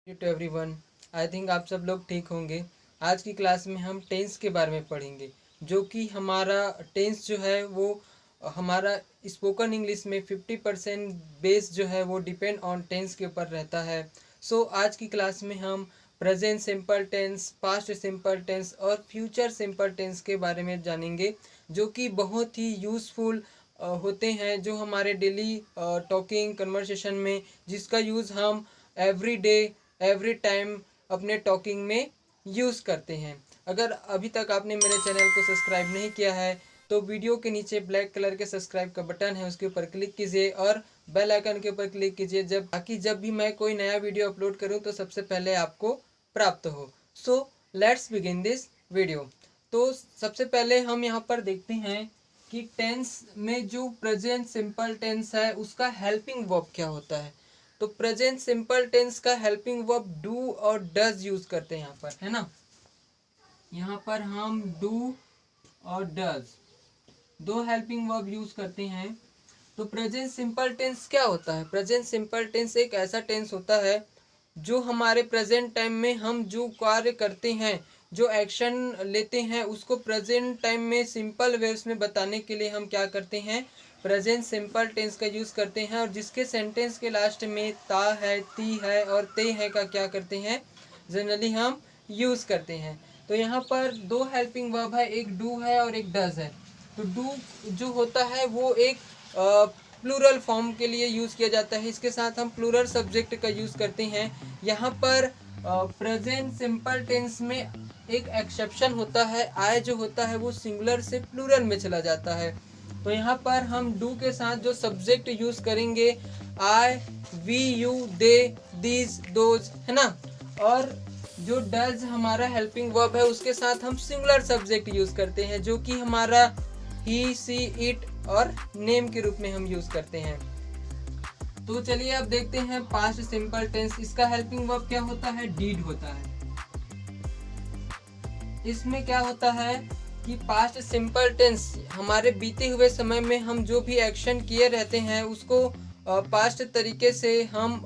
To everyone. I think आप सब लोग ठीक होंगे। आज की क्लास में हम टेंस के बारे में पढ़ेंगे, जो कि हमारा टेंस जो है वो हमारा स्पोकन इंग्लिश में 50% बेस जो है वो डिपेंड ऑन टेंस के ऊपर रहता है। आज की क्लास में हम present simple tense, past simple tense और फ्यूचर सिंपल टेंस के बारे में जानेंगे, जो कि बहुत ही यूज़फुल होते हैं, जो हमारे डेली टॉकिंग कन्वर्सेशन में जिसका यूज़ हम एवरी डे एवरी टाइम अपने टॉकिंग में यूज़ करते हैं। अगर अभी तक आपने मेरे चैनल को सब्सक्राइब नहीं किया है तो वीडियो के नीचे ब्लैक कलर के सब्सक्राइब का बटन है, उसके ऊपर क्लिक कीजिए और बेल आइकन के ऊपर क्लिक कीजिए, ताकि जब भी मैं कोई नया वीडियो अपलोड करूं तो सबसे पहले आपको प्राप्त हो। So let's begin this video. तो सबसे पहले हम यहाँ पर देखते हैं कि टेंस में जो प्रेजेंट सिंपल टेंस है उसका हेल्पिंग वर्ब क्या होता है। तो प्रेजेंट सिंपल टेंस का हेल्पिंग वर्ब डू और डज यूज करते हैं यहाँ पर, है ना। यहाँ पर हम डू और डज दो हेल्पिंग वर्ब यूज करते हैं। तो प्रेजेंट सिंपल टेंस क्या होता है? प्रेजेंट सिंपल टेंस एक ऐसा टेंस होता है जो हमारे प्रेजेंट टाइम में हम जो कार्य करते हैं, जो एक्शन लेते हैं, उसको प्रेजेंट टाइम में सिंपल वेव्स में बताने के लिए हम क्या करते हैं, प्रेजेंट सिंपल टेंस का यूज़ करते हैं। और जिसके सेंटेंस के लास्ट में ता है, ती है और ते है का क्या करते हैं, जनरली हम यूज़ करते हैं। तो यहाँ पर दो हेल्पिंग वर्ब है, एक डू है और एक डज है। तो डू जो होता है वो एक प्लूरल फॉर्म के लिए यूज़ किया जाता है, इसके साथ हम प्लूरल सब्जेक्ट का यूज़ करते हैं। यहाँ पर प्रेजेंट सिंपल टेंस में एक एक्सेप्शन होता है, आई जो होता है वो सिंगुलर से प्लूरल में चला जाता है। तो यहाँ पर हम डू के साथ जो सब्जेक्ट यूज़ करेंगे, I, we, you, they, these, those, है ना। और जो डज हमारा हेल्पिंग वर्ब है उसके साथ हम सिंगुलर सब्जेक्ट यूज़ करते हैं, जो कि हमारा ही, सी, इट और नेम के रूप में हम यूज़ करते हैं। तो चलिए अब देखते हैं पास्ट सिंपल टेंस। इसका हेल्पिंग वर्ब क्या होता है? डीड होता है। इसमें क्या होता है कि पास्ट सिंपल टेंस हमारे बीते हुए समय में हम जो भी एक्शन किए रहते हैं उसको पास्ट तरीके से हम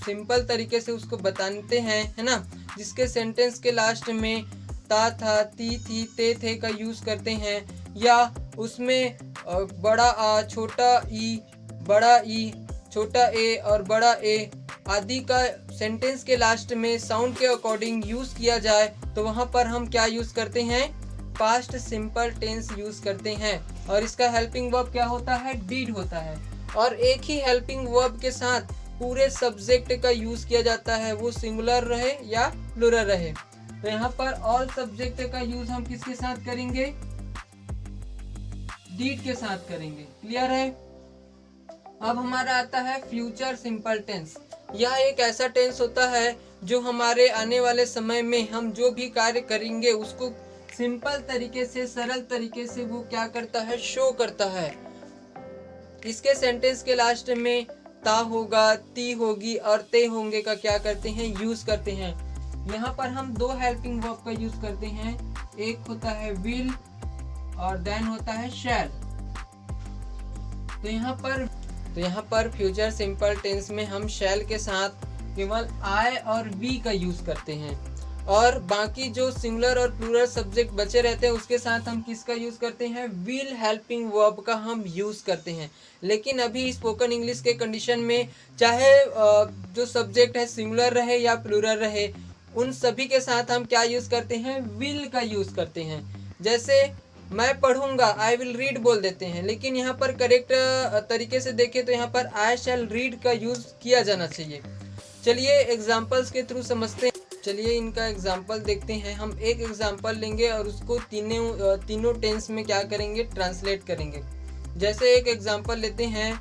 सिंपल तरीके से उसको बताते हैं, है ना। जिसके सेंटेंस के लास्ट में ता था, ती थी, ते थे का यूज़ करते हैं, या उसमें बड़ा आ, छोटा ई, बड़ा ई, छोटा ए और बड़ा ए आदि का सेंटेंस के लास्ट में साउंड के अकॉर्डिंग यूज़ किया जाए, तो वहाँ पर हम क्या यूज़ करते हैं, पास्ट सिंपल टेंस यूज़ करते हैं। और इसका हेल्पिंग वर्ब क्या होता है? डीड होता है। और एक ही हेल्पिंग वर्ब के साथ पूरे सब्जेक्ट का यूज़ किया जाता है, वो सिंगुलर रहे या प्लूरल रहे। तो यहाँ पर ऑल सब्जेक्ट का यूज़ हम किसके साथ करेंगे? डीड के साथ करेंगे। क्लियर है? अब हमारा आता है फ्यूचर सिंपल टेंस। यह एक ऐसा टेंस होता है जो हमारे आने वाले समय में हम जो भी कार्य करेंगे उसको सिंपल तरीके से, सरल तरीके से वो क्या करता है, शो करता है। इसके सेंटेंस के लास्ट में ता होगा, ती होगी और ते होंगे का क्या करते हैं, यूज करते हैं। यहाँ पर हम दो हेल्पिंग वर्ब का यूज करते हैं, एक होता है विल और देन होता है शैल। तो यहाँ पर फ्यूचर सिंपल टेंस में हम शैल के साथ केवल आई और वी का यूज करते हैं, और बाकी जो सिंगुलर और प्लूरल सब्जेक्ट बचे रहते हैं उसके साथ हम किसका यूज़ करते हैं, विल हेल्पिंग वर्ब का हम यूज़ करते हैं। लेकिन अभी स्पोकन इंग्लिश के कंडीशन में चाहे जो सब्जेक्ट है सिंगुलर रहे या प्लूरल रहे, उन सभी के साथ हम क्या यूज़ करते हैं, विल का यूज़ करते हैं। जैसे मैं पढ़ूंगा, आई विल रीड बोल देते हैं, लेकिन यहाँ पर करेक्ट तरीके से देखें तो यहाँ पर आई शैल रीड का यूज़ किया जाना चाहिए। चलिए एग्जाम्पल्स के थ्रू समझते हैं। चलिए इनका एग्जाम्पल देखते हैं। हम एक एग्जाम्पल लेंगे और उसको तीनों टेंस में क्या करेंगे, ट्रांसलेट करेंगे। जैसे एक एग्जाम्पल लेते हैं,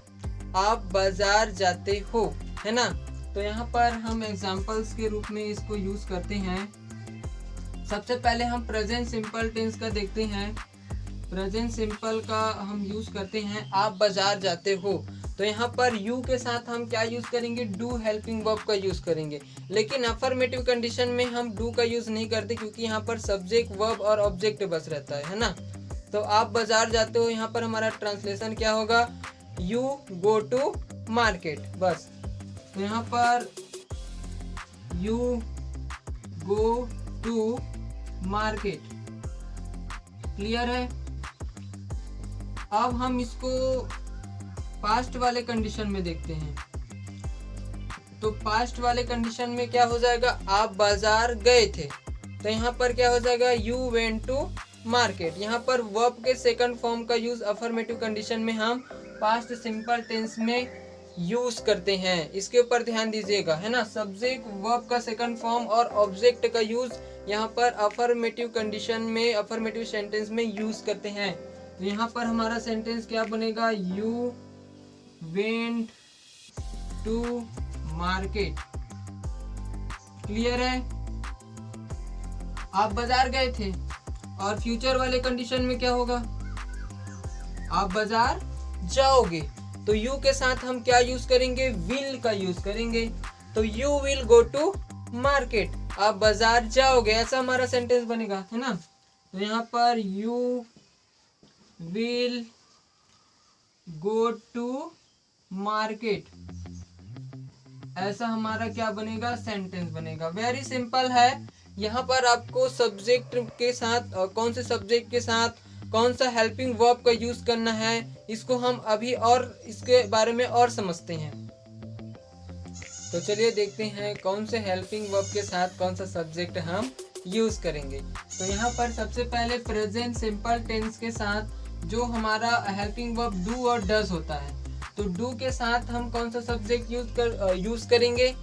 आप बाजार जाते हो, है ना। तो यहाँ पर हम एग्जाम्पल्स के रूप में इसको यूज़ करते हैं। सबसे पहले हम प्रेजेंट सिंपल टेंस का देखते हैं। प्रेजेंट सिंपल का हम यूज़ करते हैं, आप बाजार जाते हो। तो यहाँ पर यू के साथ हम क्या यूज़ करेंगे, डू हेल्पिंग वर्ब का यूज़ करेंगे। लेकिन अफर्मेटिव कंडीशन में हम डू का यूज़ नहीं करते, क्योंकि यहाँ पर सब्जेक्ट, वर्ब और ऑब्जेक्ट बस रहता है ना। तो आप बाजार जाते हो, यहाँ पर हमारा ट्रांसलेशन क्या होगा, यू गो टू मार्केट, बस। तो यहाँ पर you go to market. Clear है? अब हम इसको पास्ट वाले कंडीशन में देखते हैं। तो पास्ट वाले कंडीशन में क्या हो जाएगा, आप बाजार गए थे, तो यहाँ पर क्या हो जाएगा, यू वेंट टू मार्केट। यहाँ पर वर्ब के सेकंड फॉर्म का यूज अफर्मेटिव कंडीशन में हम पास्ट सिंपल टेंस में यूज करते हैं। इसके ऊपर ध्यान दीजिएगा, है ना। सब्जेक्ट वर्ब का सेकंड फॉर्म और ऑब्जेक्ट का यूज यहाँ पर अफर्मेटिव कंडीशन में, अफर्मेटिव सेंटेंस में यूज करते हैं। तो यहाँ पर हमारा सेंटेंस क्या बनेगा, you went to market. Clear है? आप बाजार गए थे। और फ्यूचर वाले कंडीशन में क्या होगा, आप बाजार जाओगे। तो यू के साथ हम क्या यूज करेंगे, विल का यूज करेंगे। तो you will go to market, आप बाजार जाओगे, ऐसा हमारा सेंटेंस बनेगा, है ना। तो यहाँ पर you will go to market, ऐसा हमारा क्या बनेगा, सेंटेंस बनेगा। वेरी सिंपल है। यहाँ पर आपको सब्जेक्ट के साथ कौन से सब्जेक्ट के साथ कौन सा हेल्पिंग वर्ब का यूज करना है, इसको हम अभी और इसके बारे में और समझते हैं। तो चलिए देखते हैं कौन से हेल्पिंग वर्ब के साथ कौन सा सब्जेक्ट हम यूज करेंगे। तो यहाँ पर सबसे पहले प्रेजेंट सिंपल टेंस के साथ जो हमारा हेल्पिंग वर्ब डू और डज होता है, तो डू के साथ हम कौन सा सब्जेक्ट यूज करेंगे।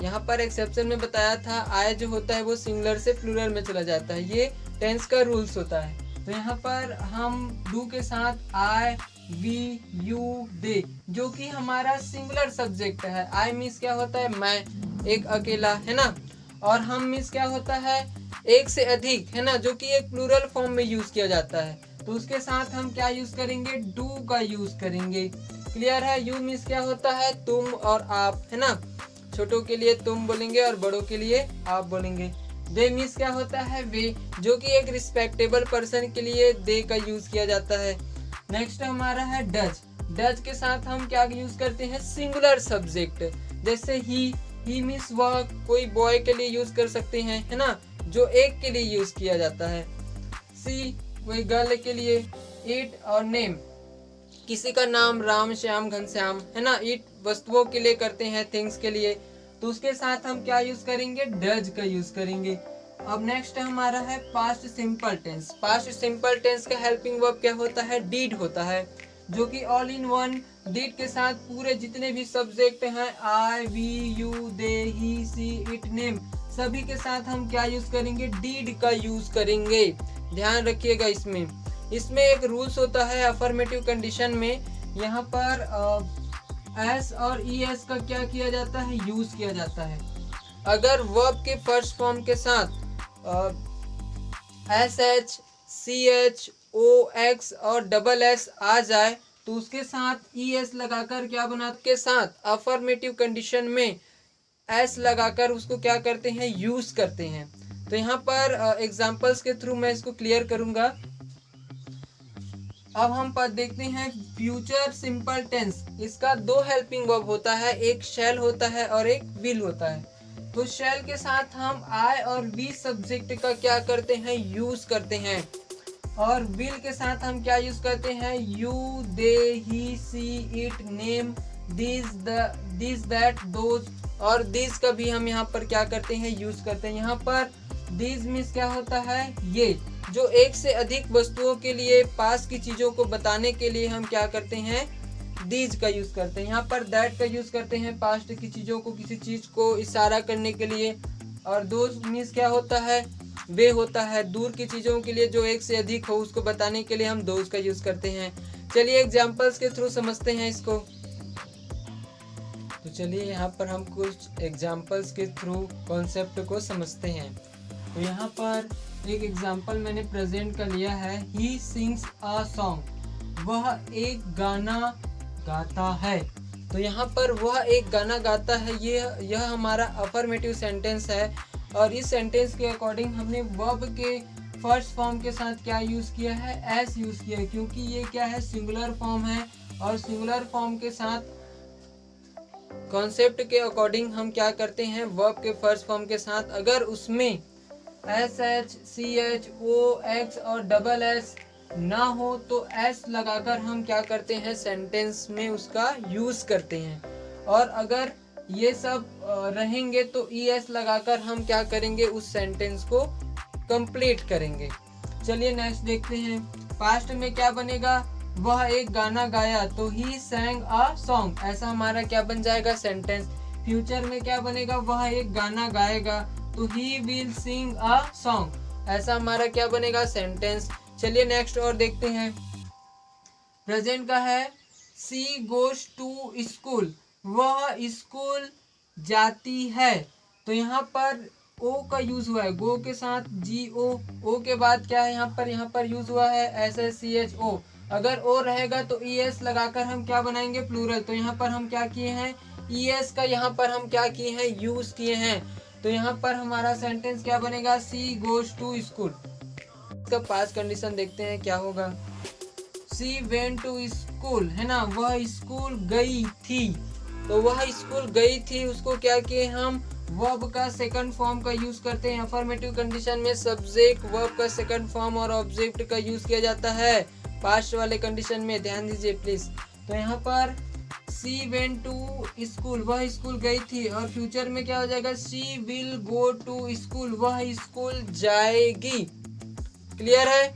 यहाँ पर एक्सेप्शन में बताया था, आई जो होता है वो सिंगुलर से प्लूरल में चला जाता है, ये टेंस का रूल्स होता है। तो यहाँ पर हम डू के साथ आई, वी, यू, दे, जो कि हमारा सिंगुलर सब्जेक्ट है। आई मीन्स क्या होता है, मैं, एक अकेला, है ना। और हम मीन्स क्या होता है, एक से अधिक, है ना, जो कि एक प्लूरल फॉर्म में यूज किया जाता है। तो उसके साथ हम क्या यूज करेंगे, डू का यूज करेंगे। क्लियर है? यू मीन्स क्या होता है, तुम और आप, है ना। छोटों के लिए तुम बोलेंगे और बड़ों के लिए आप बोलेंगे। दे मीन्स क्या होता है, वे, जो कि एक रिस्पेक्टेबल पर्सन के लिए दे का यूज किया जाता है। नेक्स्ट हमारा है डज। डज के साथ हम क्या यूज करते हैं, सिंगुलर सब्जेक्ट। जैसे ही मीन्स वह, कोई बॉय के लिए यूज कर सकते हैं, है ना, जो एक के लिए यूज किया जाता है। सी, कोई गर्ल के लिए। इट और नेम, किसी का नाम, राम, श्याम, घनश्याम, है ना। इट वस्तुओं के लिए करते हैं, थिंग्स के लिए, तो उसके साथ हम क्या यूज करेंगे, डज का यूज करेंगे। अब नेक्स्ट हमारा है past simple tense. Past simple tense का हेल्पिंग वर्ब क्या होता है, डीड होता है, जो कि ऑल इन वन। डीड के साथ पूरे जितने भी सब्जेक्ट हैं, I, we, you, they, he, she, it, name, सभी के साथ हम क्या यूज करेंगे, डीड का यूज करेंगे। ध्यान रखिएगा इसमें एक रूल्स होता है अफर्मेटिव कंडीशन में। यहाँ पर एस और ई एस का क्या किया जाता है, यूज किया जाता है। अगर वर्ब के फर्स्ट फॉर्म के साथ एस एच, सी एच, ओ एक्स और डबल एस आ जाए, तो उसके साथ ई एस लगाकर क्या बनाते, के साथ अफर्मेटिव कंडीशन में एस लगाकर उसको क्या करते हैं, यूज करते हैं। तो यहाँ पर एग्जांपल्स के थ्रू मैं इसको क्लियर करूंगा। अब हम पर देखते हैं फ्यूचर सिंपल टेंस। इसका दो हेल्पिंग वर्ब होता है, एक शैल होता है और एक विल होता है। तो शैल के साथ हम आई और वी सब्जेक्ट का क्या करते हैं, यूज करते हैं। और विल के साथ हम क्या यूज करते हैं, you, they, he, she, it, name, this, that, those, और दिस का भी हम यहाँ पर क्या करते हैं, यूज करते हैं। यहाँ पर दिस मीन्स क्या होता है, ये, जो एक से अधिक वस्तुओं के लिए, पास की चीजों को बताने के लिए हम क्या करते हैं, दीज का यूज करते हैं। यहाँ पर दैट का यूज करते हैं पास्ट की चीजों को, किसी चीज को इशारा करने के लिए। और दोज मीन्स क्या होता है, वे होता है, दूर की चीजों के लिए जो एक से अधिक हो उसको बताने के लिए हम दोज का यूज करते हैं। चलिए एग्जाम्पल्स के थ्रू समझते हैं इसको। तो चलिए यहाँ पर हम कुछ एग्जाम्पल्स के थ्रू कॉन्सेप्ट को समझते हैं। तो यहाँ पर एक एग्जाम्पल मैंने प्रेजेंट का लिया है, ही सिंग्स अ सॉन्ग, वह एक गाना गाता है। तो यहाँ पर वह एक गाना गाता है, यह हमारा अफर्मेटिव सेंटेंस है। और इस सेंटेंस के अकॉर्डिंग हमने वर्ब के फर्स्ट फॉर्म के साथ क्या यूज किया है, एस यूज किया है, क्योंकि ये क्या है, सिंगुलर फॉर्म है। और सिंगुलर फॉर्म के साथ कॉन्सेप्ट के अकॉर्डिंग हम क्या करते हैं, वर्ब के फर्स्ट फॉर्म के साथ अगर उसमें SH, CH, OX और डबल S ना हो तो S लगाकर हम क्या करते हैं, सेंटेंस में उसका यूज करते हैं। और अगर ये सब रहेंगे तो ES लगाकर हम क्या करेंगे, उस सेंटेंस को कंप्लीट करेंगे। चलिए नेक्स्ट देखते हैं। पास्ट में क्या बनेगा, वह एक गाना गाया, तो ही sang अ सॉन्ग, ऐसा हमारा क्या बन जाएगा, सेंटेंस। फ्यूचर में क्या बनेगा, वह एक गाना गाएगा, तो he will sing a song, ऐसा हमारा क्या बनेगा, सेंटेंस। चलिए नेक्स्ट और देखते हैं। प्रेजेंट का है, सी गोज टू स्कूल, वह स्कूल जाती है, तो यहाँ पर ओ का यूज हुआ है, गो के साथ GO, ओ के बाद क्या है यहाँ पर यूज हुआ है SSCHO। अगर ओ रहेगा तो ES लगाकर हम क्या बनाएंगे, प्लूरल। तो यहाँ पर हम क्या किए हैं, ES का यहाँ पर हम क्या किए हैं, यूज किए हैं। तो यहाँ पर हमारा सेंटेंस क्या बनेगा, सी गोज टू स्कूल। इसका पास्ट कंडीशन देखते हैं क्या होगा। सी वेंट टू स्कूल, है ना, वह स्कूल गई थी, तो वह स्कूल गई थी, उसको क्या किए हम, वर्ब का सेकंड फॉर्म का यूज करते हैं। अफर्मेटिव कंडीशन में सब्जेक्ट वर्ब का सेकंड फॉर्म और ऑब्जेक्ट का यूज किया जाता है पास्ट वाले कंडीशन में, ध्यान दीजिए प्लीज। तो यहाँ पर सी वेंट टू स्कूल, वह स्कूल गई थी, और फ्यूचर में क्या हो जाएगा, सी विल गो टू स्कूल, वह स्कूल जाएगी। क्लियर है।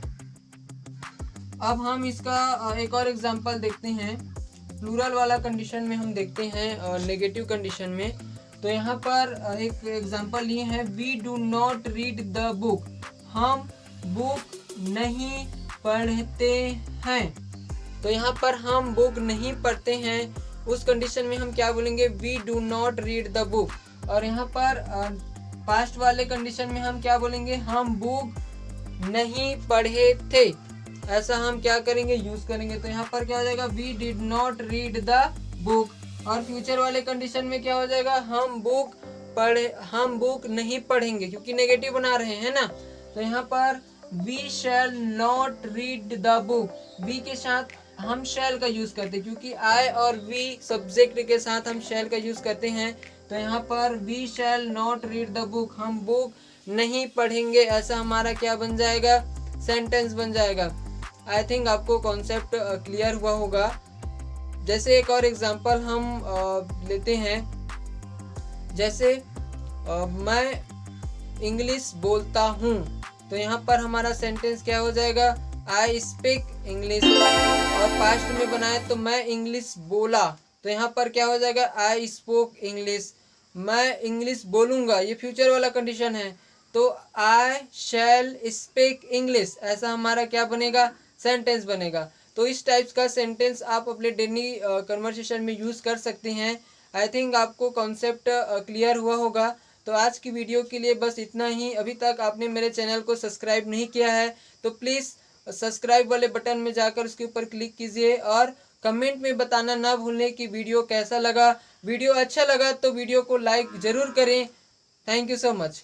अब हम इसका एक और एग्जांपल देखते हैं। प्लूरल वाला कंडीशन में हम देखते हैं नेगेटिव कंडीशन में। तो यहाँ पर एक एग्जांपल लिए हैं, we do not read the book, हम बुक नहीं पढ़ते हैं। तो यहाँ पर हम बुक नहीं पढ़ते हैं, उस कंडीशन में हम क्या बोलेंगे, we do not read the book. और यहाँ पर पास्ट वाले कंडीशन में हम क्या बोलेंगे, हम बुक नहीं पढ़े थे, ऐसा हम क्या करेंगे, यूज करेंगे। तो यहाँ पर क्या हो जाएगा, we did not read the book. और फ्यूचर वाले कंडीशन में क्या हो जाएगा, हम बुक नहीं पढ़ेंगे, क्योंकि नेगेटिव बना रहे हैं ना। तो यहाँ पर we shall not read the book, we के साथ हम शैल का यूज करते हैं, क्योंकि आई और वी सब्जेक्ट के साथ हम शैल का यूज करते हैं। तो यहाँ पर we shall not read the book, हम बुक नहीं पढ़ेंगे, ऐसा हमारा क्या बन जाएगा, सेंटेंस बन जाएगा। आई थिंक आपको कॉन्सेप्ट क्लियर हुआ होगा। जैसे एक और एग्जांपल हम लेते हैं, जैसे मैं इंग्लिश बोलता हूँ, तो यहाँ पर हमारा सेंटेंस क्या हो जाएगा, आई स्पीक इंग्लिश। और पास्ट में बनाए तो मैं इंग्लिश बोला, तो यहाँ पर क्या हो जाएगा, आई स्पोक इंग्लिश, मैं इंग्लिश बोलूँगा, ये फ्यूचर वाला कंडीशन है। तो आई शैल स्पीक इंग्लिश, ऐसा हमारा क्या बनेगा, सेंटेंस बनेगा। तो इस टाइप्स का सेंटेंस आप अपने डेली कन्वर्सेशन में यूज़ कर सकते हैं। आई थिंक आपको कॉन्सेप्ट क्लियर हुआ होगा। तो आज की वीडियो के लिए बस इतना ही। अभी तक आपने मेरे चैनल को सब्सक्राइब नहीं किया है तो प्लीज़ सब्सक्राइब वाले बटन में जाकर उसके ऊपर क्लिक कीजिए, और कमेंट में बताना ना भूलें कि वीडियो कैसा लगा। वीडियो अच्छा लगा तो वीडियो को लाइक ज़रूर करें। Thank you so much.